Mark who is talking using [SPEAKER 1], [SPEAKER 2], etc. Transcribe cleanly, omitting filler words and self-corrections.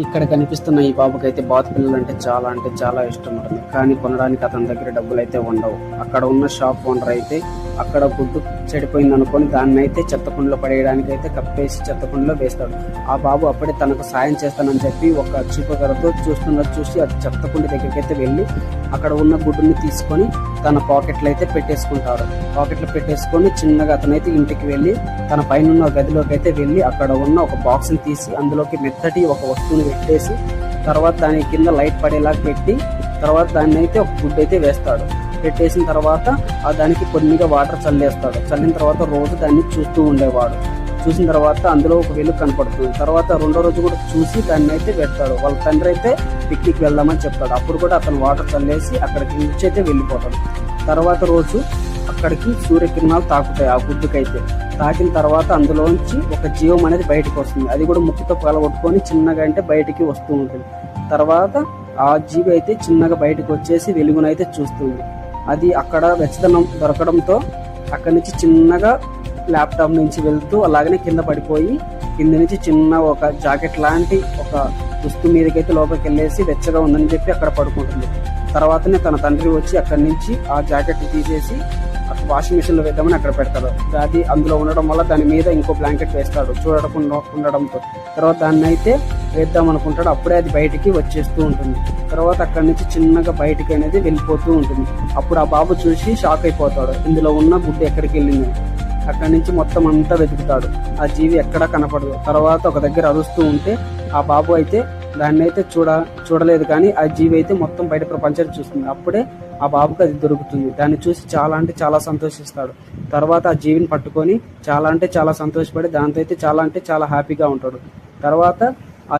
[SPEAKER 1] ఇక్కడ కనిపిస్తున్న ఈ బాబుకి అయితే బాతు పిల్లలు అంటే చాలా ఇష్టం ఉంటుంది. కానీ కొనడానికి అతని దగ్గర డబ్బులు అయితే ఉండవు. అక్కడ ఉన్న షాప్ ఓనర్ అయితే అక్కడ గుడ్డు చెడిపోయింది అనుకొని దాన్ని అయితే చెత్తకుండలో పడేయడానికి అయితే కప్పేసి చెత్తకుండలో వేస్తాడు. ఆ బాబు అప్పుడే తనకు సాయం చేస్తానని చెప్పి ఒక చీపకరతో చూసి అది చెత్తకుండ దగ్గరికి అయితే వెళ్ళి అక్కడ ఉన్న గుడ్డుని తీసుకొని తన పాకెట్లో అయితే పెట్టేసుకుంటాడు. పాకెట్లో పెట్టేసుకొని చిన్నగా అతనైతే ఇంటికి వెళ్ళి తన పైన గదిలోకి అయితే వెళ్ళి అక్కడ ఉన్న ఒక బాక్స్ని తీసి అందులోకి మెత్తటి ఒక వస్తువుని పెట్టేసి తర్వాత దాని కింద లైట్ పడేలాగా పెట్టి తర్వాత దాన్ని అయితే ఒక గుడ్డు అయితే వేస్తాడు. పెట్టేసిన తర్వాత దానికి కొద్దిగా వాటర్ చల్లేస్తాడు. చల్లిన తర్వాత రోజు దాన్ని చూస్తూ ఉండేవాడు. చూసిన తర్వాత అందులో ఒక వెలుగు కనపడుతుంది. తర్వాత రెండో రోజు కూడా చూసి దాన్ని అయితే పెడతాడు. వాళ్ళ తండ్రి అయితే పిక్నిక్ వెళ్దామని చెప్తాడు. అప్పుడు కూడా అతను వాటర్ చల్లేసి అక్కడికి నుంచి అయితే వెళ్ళిపోతాడు. తర్వాత రోజు అక్కడికి సూర్యకిరణాలు తాకుతాయి ఆ గుడ్డుకైతే. తాకిన తర్వాత అందులోంచి ఒక జీవం అనేది బయటకు వస్తుంది. అది కూడా ముక్కుతో పగలగొట్టుకొని చిన్నగా అంటే బయటికి వస్తూ ఉంటుంది. తర్వాత ఆ జీవి అయితే చిన్నగా బయటకు వచ్చేసి వెలుగునైతే చూస్తుంది. అది అక్కడ వెచ్చదనం దొరకడంతో అక్కడి నుంచి చిన్నగా ల్యాప్టాప్ నుంచి వెళ్తూ అలాగనే కింద పడిపోయి కింద నుంచి చిన్న ఒక జాకెట్ లాంటి ఒక దుస్తు మీదకైతే లోపలికి వెళ్ళేసి వెచ్చగా ఉందని చెప్పి అక్కడ పడుకుంటుంది. తర్వాతనే తన తండ్రి వచ్చి అక్కడి నుంచి ఆ జాకెట్ తీసేసి వాషింగ్ మిషన్ లో వేద్దామని అక్కడ పెడతాడు. అది అందులో ఉండడం వల్ల దాని మీద ఇంకో బ్లాంకెట్ వేస్తాడు చూడకుండా ఉండడంతో. తర్వాత దాన్ని అయితే వేద్దాం అనుకుంటాడు. అప్పుడే అది బయటికి వచ్చేస్తూ ఉంటుంది. తర్వాత అక్కడి నుంచి చిన్నగా బయటికి అనేది వెళ్ళిపోతూ ఉంటుంది. అప్పుడు ఆ బాబు చూసి షాక్ అయిపోతాడు. ఇందులో ఉన్న గుడ్డు ఎక్కడికి వెళ్ళింది. అక్కడి నుంచి మొత్తం అంతా వెతుకుతాడు. ఆ జీవి ఎక్కడా కనపడదు. తర్వాత ఒక దగ్గర అరుస్తూ ఉంటే ఆ బాబు అయితే దాన్ని అయితే చూడలేదు కానీ ఆ జీవి అయితే మొత్తం బయట ప్రపంచాన్ని చూస్తుంది. అప్పుడే ఆ బాబుకి అది దొరుకుతుంది. దాన్ని చూసి చాలా సంతోషిస్తాడు. తర్వాత ఆ జీవిని పట్టుకొని చాలా సంతోషపడి దాంతో అయితే చాలా హ్యాపీగా ఉంటాడు. తర్వాత